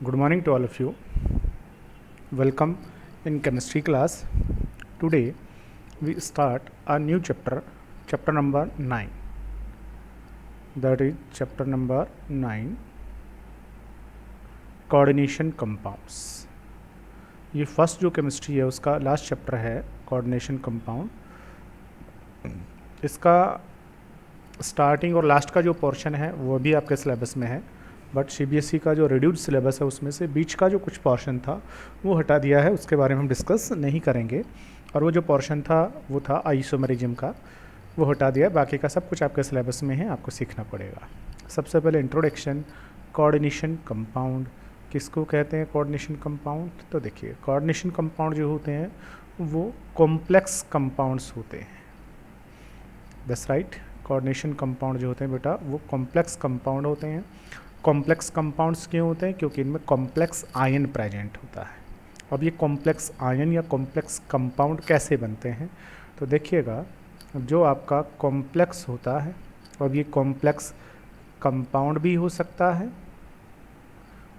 Good morning to all of you. Welcome in chemistry class. Today we start a new chapter, chapter number 9. That is chapter number 9, coordination compounds. ये first जो chemistry है उसका last chapter है coordination compound. इसका starting और last का जो portion है वो भी आपके सिलेबस में है, बट सीबीएसई का जो रिड्यूस्ड सिलेबस है उसमें से बीच का जो कुछ पोर्शन था वो हटा दिया है, उसके बारे में हम डिस्कस नहीं करेंगे. और वो जो पोर्शन था वो था आइसोमेरिज्म का, वो हटा दिया. बाकी का सब कुछ आपके सिलेबस में है, आपको सीखना पड़ेगा. सबसे पहले इंट्रोडक्शन. कोऑर्डिनेशन कंपाउंड किसको कहते हैं? Coordination compound. तो देखिए, कोऑर्डिनेशन कंपाउंड जो होते हैं वो कॉम्प्लेक्स कंपाउंड्स होते हैं. That's right. कोऑर्डिनेशन कंपाउंड जो होते हैं बेटा वो कॉम्प्लेक्स कंपाउंड होते हैं. कॉम्प्लेक्स कंपाउंड्स क्यों होते हैं? क्योंकि इनमें कॉम्प्लेक्स आयन प्रेजेंट होता है. अब ये कॉम्प्लेक्स आयन या कॉम्प्लेक्स कंपाउंड कैसे बनते हैं? तो देखिएगा, जो आपका कॉम्प्लेक्स होता है, अब ये कॉम्प्लेक्स कंपाउंड भी हो सकता है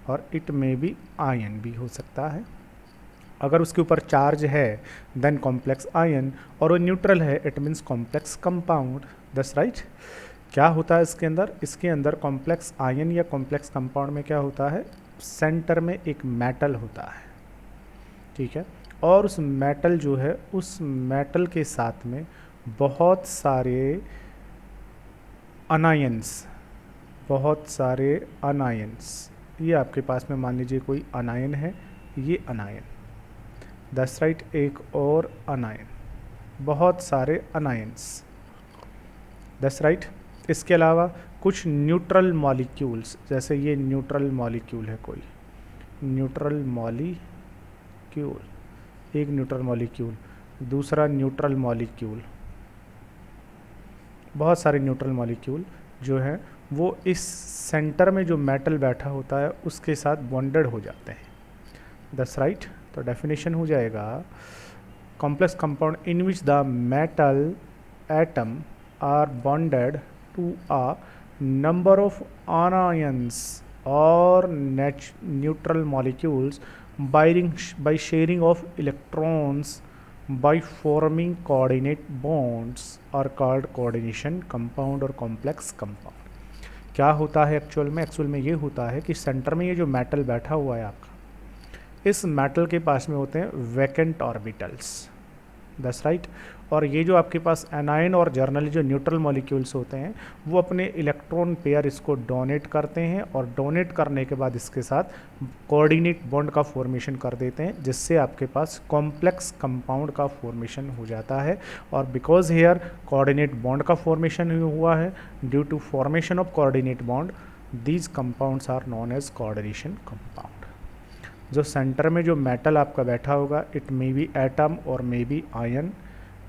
और इट में भी आयन भी हो सकता है. अगर उसके ऊपर चार्ज है देन कॉम्प्लेक्स आयन, और वो न्यूट्रल है it means complex compound. That's right. क्या होता है इसके अंदर? इसके अंदर कॉम्प्लेक्स आयन या कॉम्प्लेक्स कंपाउंड में क्या होता है? सेंटर में एक मेटल होता है, ठीक है, और उस मेटल जो है उस मेटल के साथ में बहुत सारे अनायंस, ये आपके पास में मान लीजिए कोई अनायन है, ये अनायन. That's right. एक और अनायन, बहुत सारे अनायंस. That's right. इसके अलावा कुछ न्यूट्रल मॉलिक्यूल्स, जैसे ये न्यूट्रल मॉलिक्यूल है, कोई न्यूट्रल मॉलिक्यूल, एक न्यूट्रल मॉलिक्यूल, दूसरा न्यूट्रल मॉलिक्यूल, बहुत सारे न्यूट्रल मॉलिक्यूल जो है वो इस सेंटर में जो मेटल बैठा होता है उसके साथ बॉन्डेड हो जाते हैं. That's right. तो डेफिनेशन हो जाएगा, complex compound in which the metal atom are bonded to a number of anions or neutral molecules by sharing of electrons by forming coordinate bonds are called coordination compound और complex compound. क्या होता है actual में ये होता है कि centre में ये जो मेटल बैठा हुआ है आपका, इस मेटल के पास में होते हैं वैकेंट ऑर्बिटल्स. That's right. और ये जो आपके पास एनायन और जर्नली जो न्यूट्रल मॉलिक्यूल्स होते हैं वो अपने इलेक्ट्रॉन पेयर इसको डोनेट करते हैं, और डोनेट करने के बाद इसके साथ कोऑर्डिनेट बॉन्ड का फॉर्मेशन कर देते हैं, जिससे आपके पास कॉम्प्लेक्स कंपाउंड का फॉर्मेशन हो जाता है. और बिकॉज हेयर कोऑर्डिनेट बॉन्ड का फॉर्मेशन हुआ है, due to formation of coordinate bond these compounds are known as coordination compound. जो सेंटर में जो मेटल आपका बैठा होगा, इट मे बी एटम और may be ion,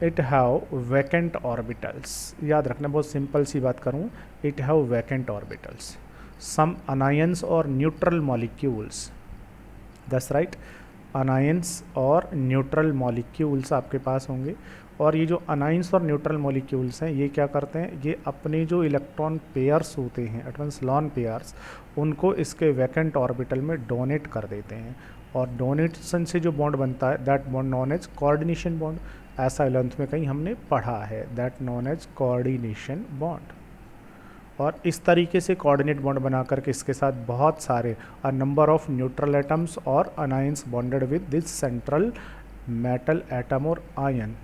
it have vacant orbitals. याद रखना, बहुत सिंपल सी बात करूँ, it have vacant orbitals, some anions और neutral molecules. That's right. Anions और न्यूट्रल मॉलिक्यूल्स आपके पास होंगे. और ये जो अनायंस और न्यूट्रल मॉलिक्यूल्स हैं ये क्या करते हैं? ये अपने जो इलेक्ट्रॉन पेयर्स होते हैं, एटम्स लॉन पेयर्स, उनको इसके वैकेंट ऑर्बिटल में डोनेट कर देते हैं. और डोनेशन से जो बॉन्ड बनता है that bond known as coordination bond. ऐसा 11th में कहीं हमने पढ़ा है, that known as coordination bond. और इस तरीके से कोऑर्डिनेट बॉन्ड बना करके इसके साथ बहुत सारे a number of neutral atoms और anions bonded with this central metal atom और आयन.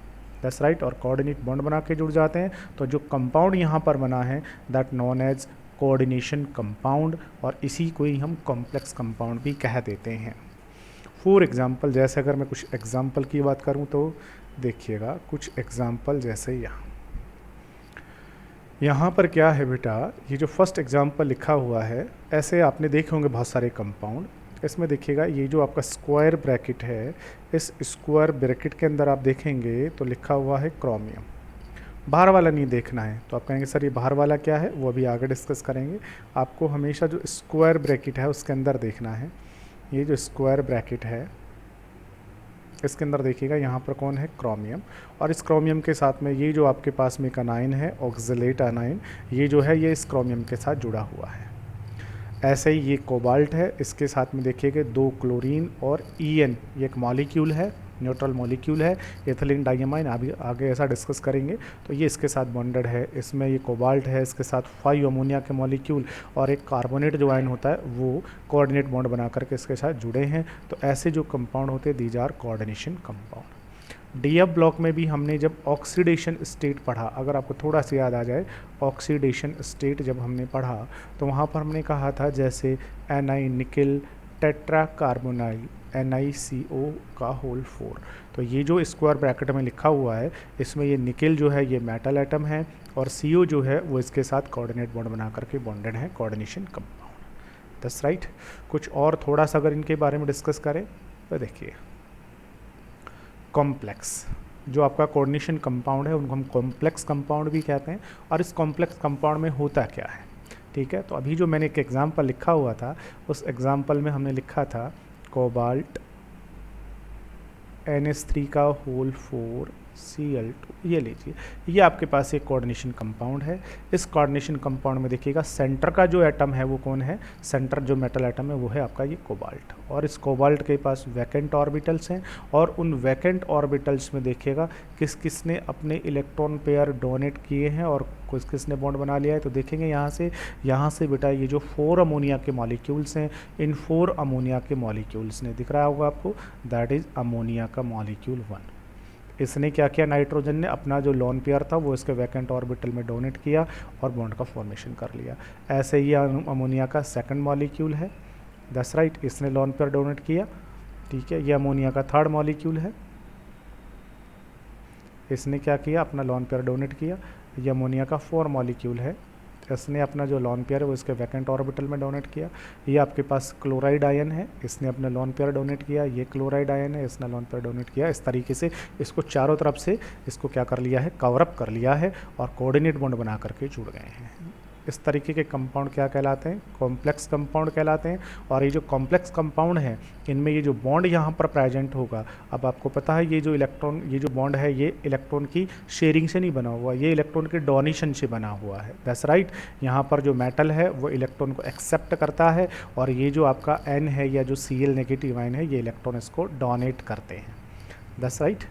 That's right. और कोऑर्डिनेट बॉन्ड बना के जुड़ जाते हैं. तो जो कंपाउंड यहाँ पर बना है that known as coordination compound, और इसी को ही हम कॉम्प्लेक्स कंपाउंड भी कह देते हैं. फॉर एग्जाम्पल, जैसे अगर मैं कुछ एग्जाम्पल की बात करूँ तो देखिएगा, कुछ एग्जाम्पल जैसे यहाँ पर क्या है बेटा, ये जो फर्स्ट एग्जाम्पल लिखा हुआ है, ऐसे आपने देखे होंगे बहुत सारे कंपाउंड. इसमें देखिएगा ये जो आपका स्क्वायर ब्रैकेट है, इस स्क्वायर ब्रैकेट के अंदर आप देखेंगे तो लिखा हुआ है क्रोमियम. बाहर वाला नहीं देखना है. तो आप कहेंगे सर ये बाहर वाला क्या है, वो अभी आगे डिस्कस करेंगे. आपको हमेशा जो स्क्वायर ब्रैकेट है उसके अंदर देखना है. ये जो स्क्वायर ब्रैकेट है इसके अंदर देखिएगा यहाँ पर कौन है? क्रोमियम. और इस क्रोमियम के साथ में ये जो आपके पास में एक अनायन है, ऑक्सलेट अनायन, ये जो है ये इस क्रोमियम के साथ जुड़ा हुआ है. ऐसे ही ये कोबाल्ट है, इसके साथ में देखिएगा 2 क्लोरीन और EN, ये एक मॉलिक्यूल है, न्यूट्रल मॉलिक्यूल है, एथिलीन डाइमाइन, आगे ऐसा डिस्कस करेंगे। तो ये इसके साथ बॉन्डेड है, इसमें ये कोबाल्ट है, इसके साथ 5 अमोनिया के मॉलिक्यूल और एक कार्बोनेट जो आयन होता है वो कोऑर्डिनेट बॉन्ड बना करके इसके साथ जुड़े हैं। तो ऐसे जो कंपाउंड होते हैं these are coordination compound. DF block में भी हमने जब ऑक्सीडेशन स्टेट पढ़ा, अगर आपको थोड़ा सा याद आ जाए, ऑक्सीडेशन स्टेट जब हमने पढ़ा तो वहाँ पर हमने कहा था जैसे Ni nickel tetra carbonyl NiCO का होल 4। तो ये जो स्क्वायर ब्रैकेट में लिखा हुआ है इसमें ये निकिल जो है ये मेटल एटम है और CO जो है वो इसके साथ कोऑर्डिनेट बॉन्ड बना करके बॉन्डेड है, कोऑर्डिनेशन कंपाउंड। That's right. कुछ और थोड़ा सा अगर इनके बारे में डिस्कस करें तो देखिए, कॉम्प्लेक्स जो आपका कोऑर्डिनेशन कंपाउंड है उनको हम कॉम्प्लेक्स कंपाउंड भी कहते हैं। और इस कॉम्प्लेक्स कंपाउंड में होता क्या है, ठीक है। तो अभी जो मैंने एक एग्जांपल लिखा हुआ था उस एग्जांपल में हमने लिखा था कोबाल्ट NH3 का होल 4 Cl2, ये लीजिए, ये आपके पास एक कोऑर्डिनेशन कंपाउंड है। इस कोऑर्डिनेशन कंपाउंड में देखिएगा सेंटर का जो एटम है वो कौन है, सेंटर जो मेटल एटम है वो है आपका ये कोबाल्ट। और इस कोबाल्ट के पास वैकेंट ऑर्बिटल्स हैं और उन वैकेंट ऑर्बिटल्स में देखिएगा किस किस ने अपने इलेक्ट्रॉन पेयर डोनेट किए हैं और किस किस ने बॉन्ड बना लिया है। तो देखेंगे यहाँ से बेटा ये जो 4 अमोनिया के मॉलिक्यूल्स हैं, इन 4 अमोनिया के मॉलिक्यूल्स ने, दिख रहा होगा आपको, दैट इज अमोनिया का मॉलिक्यूल 1। इसने क्या किया, नाइट्रोजन ने अपना जो लोन पेयर था वो इसके वैकेंट ऑर्बिटल में डोनेट किया और बॉन्ड का फॉर्मेशन कर लिया। ऐसे ही अमोनिया का सेकंड मॉलिक्यूल है, दैट्स राइट, इसने लोन पेयर डोनेट किया, ठीक है। ये अमोनिया का थर्ड मॉलिक्यूल है, इसने क्या किया, अपना लोन पेयर डोनेट किया। ये अमोनिया का 4 मॉलिक्यूल है, इसने अपना जो लोन पेयर है वो इसके वैकेंट ऑर्बिटल में डोनेट किया। ये आपके पास क्लोराइड आयन है, इसने अपना लोन पेयर डोनेट किया। ये क्लोराइड आयन है, इसने लोन पेयर डोनेट किया। इस तरीके से इसको चारों तरफ से इसको क्या कर लिया है, कवरअप कर लिया है और कोऑर्डिनेट बॉन्ड बना करके जुड़ गए हैं। इस तरीके के कंपाउंड क्या कहलाते हैं, कॉम्प्लेक्स कंपाउंड कहलाते हैं। और ये जो कॉम्प्लेक्स कंपाउंड है इनमें ये जो बॉन्ड यहाँ पर प्रेजेंट होगा, अब आपको पता है ये जो इलेक्ट्रॉन, ये जो बॉन्ड है ये इलेक्ट्रॉन की शेयरिंग से नहीं बना हुआ, ये इलेक्ट्रॉन के डोनेशन से बना हुआ है, दैट्स राइट। यहाँ पर जो मेटल है वो इलेक्ट्रॉन को एक्सेप्ट करता है और ये जो आपका N है या जो Cl नेगेटिव आयन है ये इलेक्ट्रॉन इसको डोनेट करते हैं, दैट्स राइट।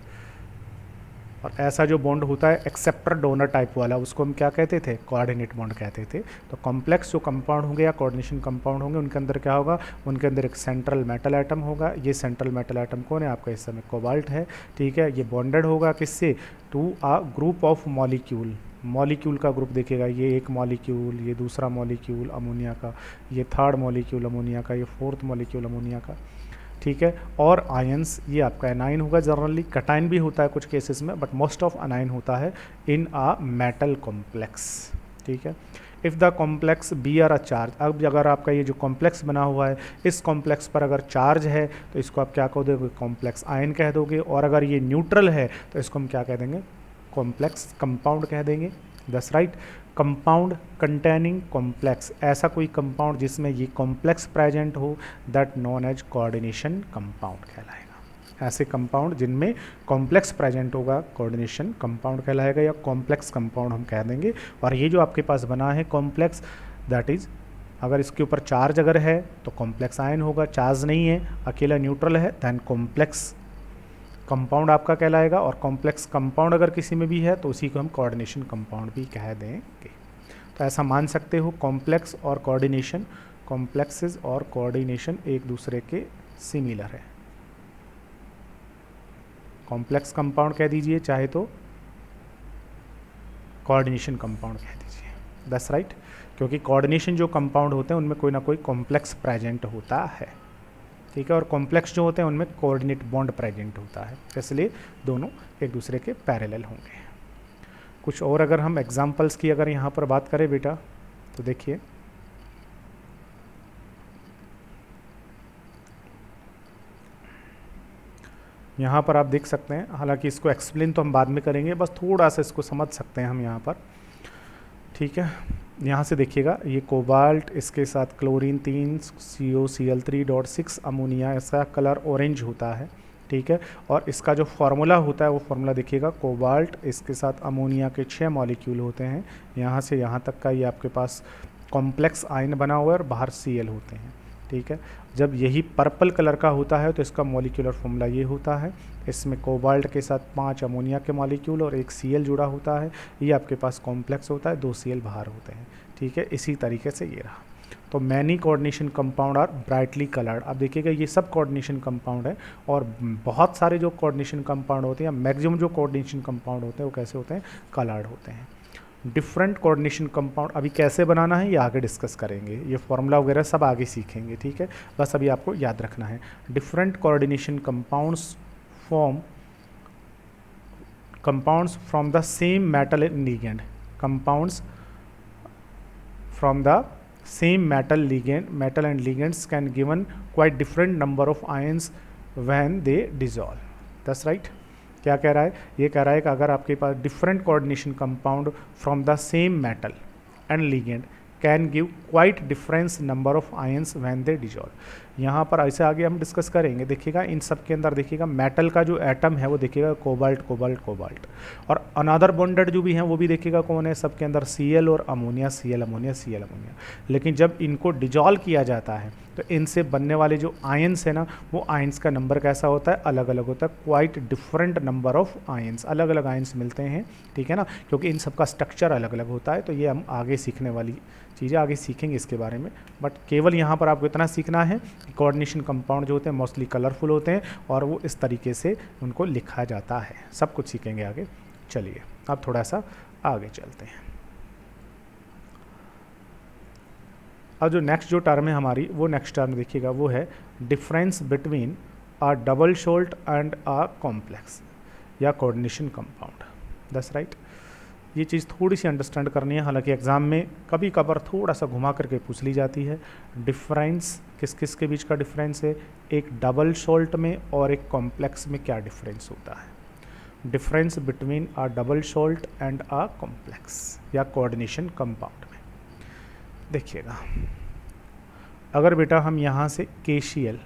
और ऐसा जो बॉन्ड होता है एक्सेप्टर डोनर टाइप वाला, उसको हम क्या कहते थे, कोऑर्डिनेट बॉन्ड कहते थे। तो कॉम्प्लेक्स जो कंपाउंड होंगे या कोऑर्डिनेशन कंपाउंड होंगे उनके अंदर क्या होगा, उनके अंदर एक सेंट्रल मेटल एटम होगा। ये सेंट्रल मेटल एटम कौन है, आपका इस समय कोबाल्ट है, ठीक है। ये बॉन्डेड होगा किससे, to a group of molecule, molecule का ग्रुप देखेगा, ये एक मॉलिक्यूल, ये दूसरा मॉलिक्यूल अमोनिया का, ये थर्ड मॉलिक्यूल अमोनिया का, ये फोर्थ मॉलिक्यूल अमोनिया का, ठीक है। और आयंस ये आपका एनाइन होगा, जनरली कटाइन भी होता है कुछ केसेस में, बट मोस्ट ऑफ अनाइन होता है इन आ मेटल कॉम्प्लेक्स, ठीक है। If the complex bear a charge, अब अगर आपका ये जो कॉम्प्लेक्स बना हुआ है इस कॉम्प्लेक्स पर अगर चार्ज है तो इसको आप क्या कह दोगे, कॉम्प्लेक्स आयन कह दोगे। और अगर ये न्यूट्रल है तो इसको हम क्या कह देंगे, कॉम्प्लेक्स कंपाउंड कह देंगे, that's right. Compound containing complex, ऐसा कोई कंपाउंड जिसमें ये कॉम्प्लेक्स प्रेजेंट हो, that known as coordination compound कहलाएगा। ऐसे कंपाउंड जिनमें कॉम्प्लेक्स प्रेजेंट होगा कोऑर्डिनेशन कंपाउंड कहलाएगा या कॉम्प्लेक्स कंपाउंड हम कह देंगे। और ये जो आपके पास बना है कॉम्प्लेक्स, दैट इज अगर इसके ऊपर चार्ज अगर है तो कॉम्प्लेक्स आयन होगा, चार्ज नहीं है, अकेला न्यूट्रल है, दैन कॉम्प्लेक्स कंपाउंड आपका कहलाएगा। और कॉम्प्लेक्स कंपाउंड अगर किसी में भी है तो उसी को हम कोऑर्डिनेशन कंपाउंड भी कह देंगे। तो ऐसा मान सकते हो कॉम्प्लेक्स और कोऑर्डिनेशन, कॉम्प्लेक्सेस और कोऑर्डिनेशन एक दूसरे के सिमिलर है। कॉम्प्लेक्स कंपाउंड कह दीजिए चाहे तो कोऑर्डिनेशन कंपाउंड कह दीजिए, दैट्स राइट। क्योंकि कोऑर्डिनेशन जो कंपाउंड होते हैं उनमें कोई ना कोई कॉम्प्लेक्स प्रेजेंट होता है, ठीक है। और कॉम्प्लेक्स जो होते हैं उनमें कोऑर्डिनेट बॉन्ड प्रेजेंट होता है, इसलिए दोनों एक दूसरे के पैरेलल होंगे। कुछ और अगर हम एग्जांपल्स की अगर यहाँ पर बात करें बेटा तो देखिए, यहाँ पर आप देख सकते हैं, हालांकि इसको एक्सप्लेन तो हम बाद में करेंगे, बस थोड़ा सा इसको समझ सकते हैं हम यहाँ पर, ठीक है। यहाँ से देखिएगा ये कोबाल्ट, इसके साथ क्लोरीन 3 COCl3.6 अमोनिया, इसका कलर ऑरेंज होता है, ठीक है। और इसका जो फार्मूला होता है वो फार्मूला देखिएगा, कोबाल्ट इसके साथ अमोनिया के 6 मॉलिक्यूल होते हैं, यहाँ से यहाँ तक का ये आपके पास कॉम्प्लेक्स आयन बना हुआ है और बाहर Cl होते हैं, ठीक है। जब यही पर्पल कलर का होता है तो इसका मॉलिक्यूलर फॉर्मूला ये होता है, इसमें कोबाल्ट के साथ 5 अमोनिया के मॉलिक्यूल और एक Cl जुड़ा होता है, ये आपके पास कॉम्प्लेक्स होता है, 2 Cl बाहर होते हैं, ठीक है। इसी तरीके से ये रहा। तो many coordination compound are brightly coloured. अब देखिएगा ये सब कोऑर्डिनेशन कंपाउंड है, और बहुत सारे जो कोऑर्डिनेशन कंपाउंड होते हैं, मैक्सिमम जो कोऑर्डिनेशन कंपाउंड होते हैं वो कैसे होते हैं, कलर्ड होते हैं। डिफरेंट कोऑर्डिनेशन कंपाउंड अभी कैसे बनाना है ये आगे डिस्कस करेंगे, ये फॉर्मूला वगैरह सब आगे सीखेंगे, ठीक है। बस अभी आपको याद रखना है different coordination compounds from the same metal and ligand, compounds from the same metal and ligands can given quite different number of ions when they dissolve. That's right. क्या कह रहा है, ये कह रहा है कि अगर आपके पास different coordination compound from the same metal and ligand can give quite different number of ions when they dissolve. यहाँ पर ऐसे आगे हम डिस्कस करेंगे। देखिएगा इन सब के अंदर देखिएगा मेटल का जो एटम है वो देखिएगा कोबाल्ट कोबाल्ट कोबाल्ट, और अनदर बॉन्डेड जो भी हैं वो भी देखिएगा कौन है, सबके अंदर Cl और ammonia Cl ammonia Cl ammonia. लेकिन जब इनको डिजॉल्व किया जाता है तो इनसे बनने वाले जो आयंस है ना, वो आयंस का नंबर कैसा होता है, अलग अलग होता है, quite different number of ions, अलग अलग आयंस मिलते हैं, ठीक है ना, क्योंकि इन सब का स्ट्रक्चर अलग अलग होता है। तो ये हम आगे सीखने वाली चीज़ें आगे सीखेंगे इसके बारे में, बट केवल यहाँ पर आपको इतना सीखना है कि कोऑर्डिनेशन कंपाउंड जो होते हैं मोस्टली कलरफुल होते हैं और वो इस तरीके से उनको लिखा जाता है। सब कुछ सीखेंगे आगे। चलिए अब थोड़ा सा आगे चलते हैं। अब जो नेक्स्ट जो टर्म है हमारी, वो नेक्स्ट टर्म देखिएगा वो है difference between a double शॉल्ट and a complex या कोऑर्डिनेशन कंपाउंड। That's right. ये चीज़ थोड़ी सी अंडरस्टैंड करनी है, हालांकि एग्जाम में कभी कभार थोड़ा सा घुमा करके पूछ ली जाती है। डिफरेंस किस किस के बीच का डिफरेंस है, एक डबल शॉल्ट में और एक कॉम्प्लेक्स में क्या डिफरेंस होता है। Difference between a double शॉल्ट and a complex या कोऑर्डिनेशन कंपाउंड में देखिएगा, अगर बेटा हम यहाँ से KCl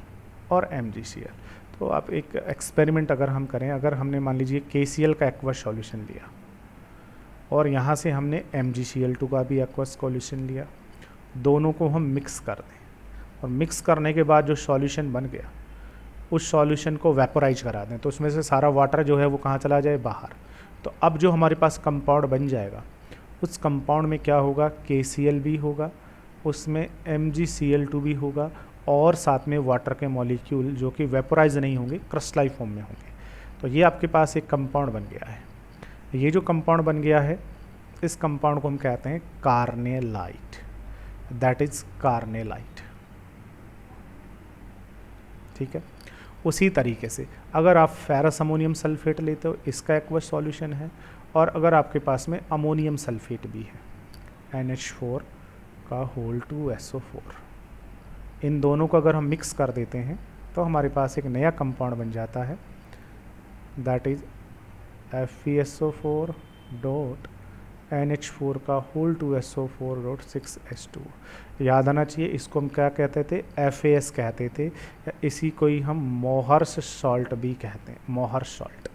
और MgCl, तो आप एक एक्सपेरिमेंट अगर हम करें, अगर हमने मान लीजिए KCl का एक्वस सॉल्यूशन लिया और यहाँ से हमने MgCl2 का भी एक्वस सॉल्यूशन लिया, दोनों को हम मिक्स कर दें और मिक्स करने के बाद जो सॉल्यूशन बन गया उस सॉल्यूशन को वेपोराइज करा दें, तो उसमें से सारा वाटर जो है वो कहाँ चला जाए, बाहर। तो अब जो हमारे पास कंपाउंड बन जाएगा उस कंपाउंड में क्या होगा, KCl भी होगा, उसमें MgCl2 भी होगा, और साथ में वाटर के मॉलिक्यूल जो कि वेपोराइज नहीं होंगे, क्रिस्टलाइन फॉर्म में होंगे। तो ये आपके पास एक कंपाउंड बन गया है। ये जो कंपाउंड बन गया है इस कंपाउंड को हम कहते हैं कार्नेलाइट, दैट इज कार्नेलाइट, ठीक है। उसी तरीके से अगर आप फेरस अमोनियम सल्फेट लेते हो, इसका एक्वस सॉल्यूशन है, और अगर आपके पास में अमोनियम सल्फेट भी है NH4 का होल 2 SO4, इन दोनों को अगर हम मिक्स कर देते हैं तो हमारे पास एक नया कंपाउंड बन जाता है, that is FeSO4 dot NH4 का होल 2 SO4 डॉट 6 H2। याद आना चाहिए, इसको हम क्या कहते थे, FAS कहते थे, या इसी को ही हम मोहर्स सॉल्ट भी कहते हैं, मोहर्स सॉल्ट,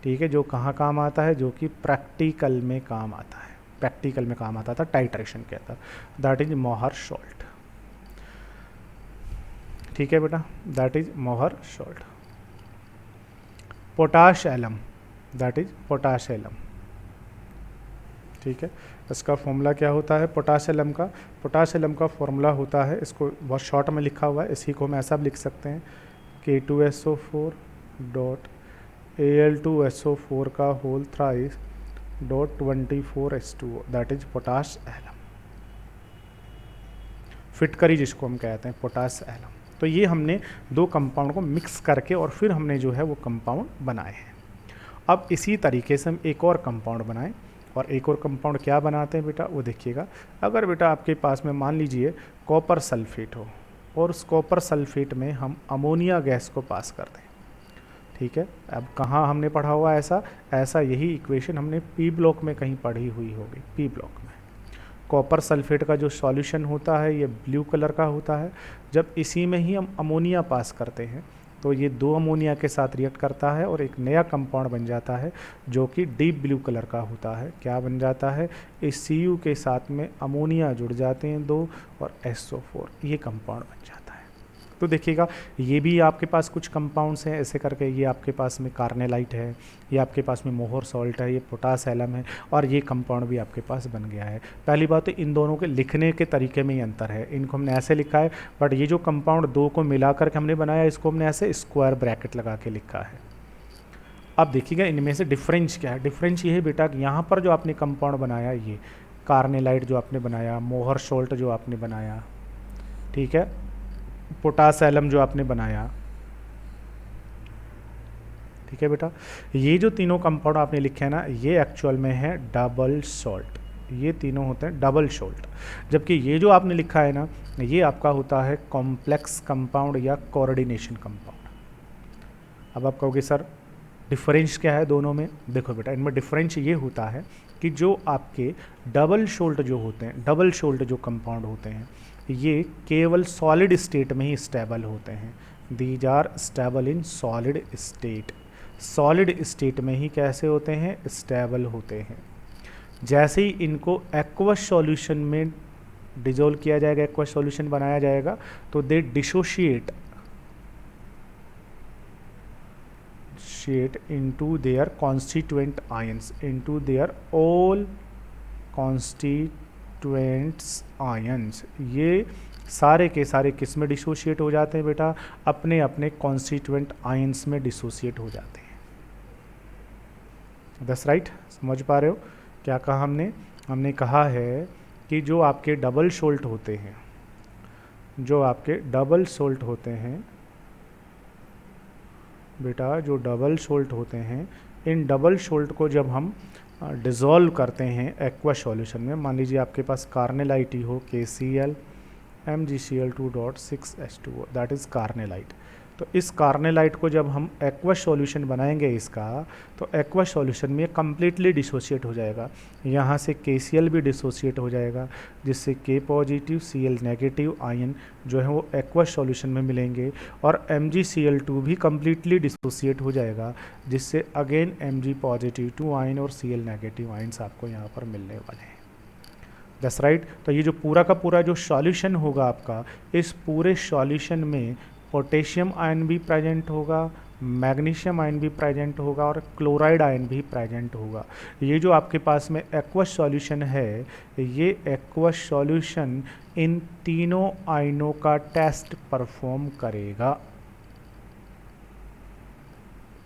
ठीक है। जो कहाँ काम आता है, जो कि प्रैक्टिकल में काम आता है, प्रैक्टिकल में काम आता था, टाइट्रेशन के अंदर, दैट इज मोहर सॉल्ट, ठीक है बेटा, that is Mohr salt. Potash alum, that is potash alum, ठीक है। इसका फॉर्मूला क्या होता है पोटाश एलम का, पोटाश एलम का फॉर्मूला होता है, इसको बहुत शॉर्ट में लिखा हुआ है, इसी को हम ऐसा भी लिख सकते हैं K2SO4 डॉट Al2SO4 का whole thrice dot 24 H2O, that is potash alum, फिटकरी जिसको हम कहते हैं, पोटाश एलम। तो ये हमने दो कंपाउंड को मिक्स करके और फिर हमने जो है वो कंपाउंड बनाए हैं। अब इसी तरीके से हम एक और कंपाउंड बनाएं, और एक और कंपाउंड क्या बनाते हैं बेटा, वो देखिएगा। अगर बेटा आपके पास में मान लीजिए कॉपर सल्फेट हो और उस कॉपर सल्फेट में हम अमोनिया गैस को पास कर दें, ठीक है। अब कहाँ हमने पढ़ा हुआ ऐसा यही इक्वेशन हमने P ब्लॉक में कहीं पढ़ी हुई होगी। P ब्लॉक में कॉपर सल्फेट का जो सॉल्यूशन होता है ये ब्लू कलर का होता है, जब इसी में ही हम अमोनिया पास करते हैं तो ये 2 अमोनिया के साथ रिएक्ट करता है और एक नया कंपाउंड बन जाता है जो कि डीप ब्लू कलर का होता है। क्या बन जाता है? इस Cu के साथ में अमोनिया जुड़ जाते हैं 2 और SO4, ये कंपाउंड बन जाता है। तो देखिएगा ये भी आपके पास कुछ कंपाउंड्स हैं ऐसे करके, ये आपके पास में कार्नेलाइट है, ये आपके पास में मोहर सॉल्ट है, ये पोटास एलम है, और ये कंपाउंड भी आपके पास बन गया है। पहली बात तो इन दोनों के लिखने के तरीके में ही अंतर है, इनको हमने ऐसे लिखा है, बट ये जो कंपाउंड 2 को मिला करके हमने बनाया, इसको हमने ऐसे स्क्वायर ब्रैकेट लगा के लिखा है। अब देखिएगा इनमें से डिफरेंस क्या है। डिफरेंस ये है बेटा कि यहाँ पर जो आपने कंपाउंड बनाया, ये कार्नेलाइट जो आपने बनाया, मोहर सॉल्ट जो आपने बनाया, ठीक है, पोटास एलम जो आपने बनाया, ठीक है बेटा, ये जो तीनों कंपाउंड आपने लिखे हैं ना, ये एक्चुअल में है डबल सॉल्ट। ये तीनों होते हैं डबल सॉल्ट, जबकि ये जो आपने लिखा है ना, ये आपका होता है कॉम्प्लेक्स कंपाउंड या कोऑर्डिनेशन कंपाउंड। अब आप कहोगे सर डिफरेंस क्या है दोनों में? देखो बेटा, इनमें डिफरेंस ये होता है कि जो आपके डबल सॉल्ट जो होते हैं, डबल सॉल्ट जो कंपाउंड होते हैं, ये केवल सॉलिड स्टेट में ही स्टेबल होते हैं। These are stable in solid state. Solid state में ही कैसे होते हैं? स्टेबल होते हैं। जैसे ही इनको एक्वस सॉल्यूशन में डिजोल्व किया जाएगा, एक्वस सॉल्यूशन बनाया जाएगा, तो दे dissociate into their constituent ions, into their all constituents ions। ये सारे के सारे किस में डिसोशिएट हो जाते हैं बेटा? अपने अपने कॉन्स्टिट्यूएंट आयंस में डिसोशिएट हो जाते हैं। That's right. समझ पा रहे हो क्या कहा हमने? हमने कहा है कि जो आपके डबल सॉल्ट होते हैं, जो आपके डबल सॉल्ट होते हैं बेटा, जो डबल सॉल्ट होते हैं, इन डबल सॉल्ट को जब हम डिज़ोल्व करते हैं एक्वस सॉल्यूशन में, मान लीजिए आपके पास कार्नेलाइट ही हो, KCl MgCl2.6H2O, that is carnallite. तो इस कार्नेलाइट को जब हम एक्वस सॉल्यूशन बनाएंगे इसका, तो एक्वस सॉल्यूशन में कम्प्लीटली डिसोशिएट हो जाएगा। यहाँ से KCl भी डिसोशिएट हो जाएगा, जिससे K positive Cl negative ion जो है वो एक्वस सॉल्यूशन में मिलेंगे, और MgCl2 भी कम्प्लीटली डिसोशिएट हो जाएगा, जिससे अगेन Mg पॉजिटिव 2 आयन और Cl नेगेटिव आयन्स आपको यहाँ पर मिलने वाले हैं। That's right. तो ये जो पूरा का पूरा जो सॉल्यूशन होगा आपका, इस पूरे सॉल्यूशन में पोटेशियम आयन भी प्रेजेंट होगा, मैग्नीशियम आयन भी प्रेजेंट होगा, और क्लोराइड आयन भी प्रेजेंट होगा। ये जो आपके पास में एक्वस सॉल्यूशन है, ये एक्वस सॉल्यूशन इन तीनों आयनों का टेस्ट परफॉर्म करेगा।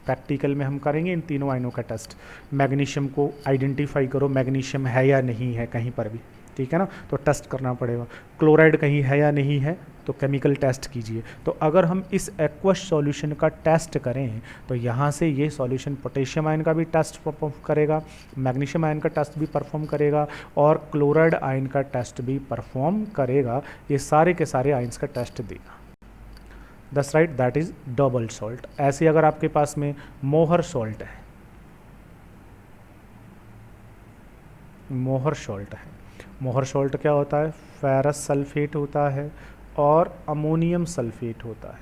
प्रैक्टिकल में हम करेंगे इन तीनों आयनों का टेस्ट। मैग्नीशियम को आइडेंटिफाई करो, मैग्नीशियम है या नहीं है कहीं पर भी, ठीक है ना, तो टेस्ट करना पड़ेगा। क्लोराइड कहीं है या नहीं है, तो केमिकल टेस्ट कीजिए। तो अगर हम इस एक्वस सॉल्यूशन का टेस्ट करें, तो यहाँ से ये सॉल्यूशन पोटेशियम आयन का भी टेस्ट परफॉर्म करेगा, मैग्नीशियम आयन का टेस्ट भी परफॉर्म करेगा, और क्लोराइड आयन का टेस्ट भी परफॉर्म करेगा। ये सारे के सारे आयन्स का टेस्ट देगा। That's right, that is double salt. ऐसे अगर आपके पास में मोहर सॉल्ट है, मोहर सॉल्ट है, मोहर सॉल्ट क्या होता है? फेरस सल्फेट होता है और अमोनियम सल्फेट होता है।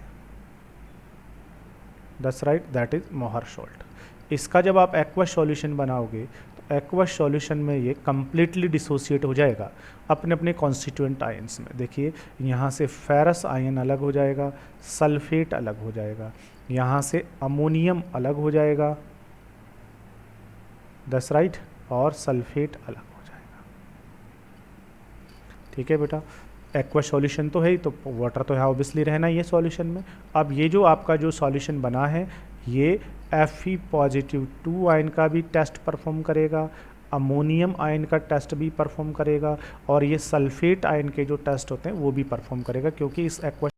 That's right, that is Mohr salt. इसका जब आप एक्वस सॉल्यूशन बनाओगे, तो एक्वस सॉल्यूशन में ये कम्प्लीटली डिसोशिएट हो जाएगा अपने अपने कॉन्स्टिट्यूएंट आयंस में। देखिए यहाँ से फेरस आयन अलग हो जाएगा, सल्फेट अलग हो जाएगा, यहाँ से अमोनियम अलग हो जाएगा, दैट्स राइट, और सल्फेट अलग हो जाएगा। ठीक है बेटा, एक्वस सॉल्यूशन तो है ही, तो वाटर तो है ऑब्वियसली रहना ये सॉल्यूशन में। अब ये जो आपका जो सॉल्यूशन बना है, ये Fe पॉजिटिव 2 आयन का भी टेस्ट परफॉर्म करेगा, अमोनियम आयन का टेस्ट भी परफॉर्म करेगा, और ये सल्फेट आयन के जो टेस्ट होते हैं वो भी परफॉर्म करेगा, क्योंकि इस एक्वस